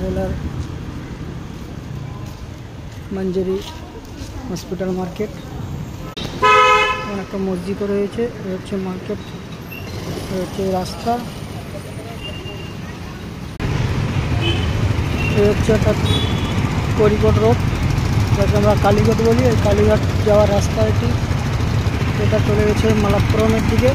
কেরালার Manjari hospital market. একটা মসজিদও রয়েছে। এ হচ্ছে মার্কেট, এ হচ্ছে রাস্তা, এ হচ্ছে একটা করিকট রোড, যাকে আমরা কালীঘাট বলি। এই কালীঘাট যাওয়ার রাস্তা এটি। এটা চলে গেছে মালাপ্পুরমের দিকে।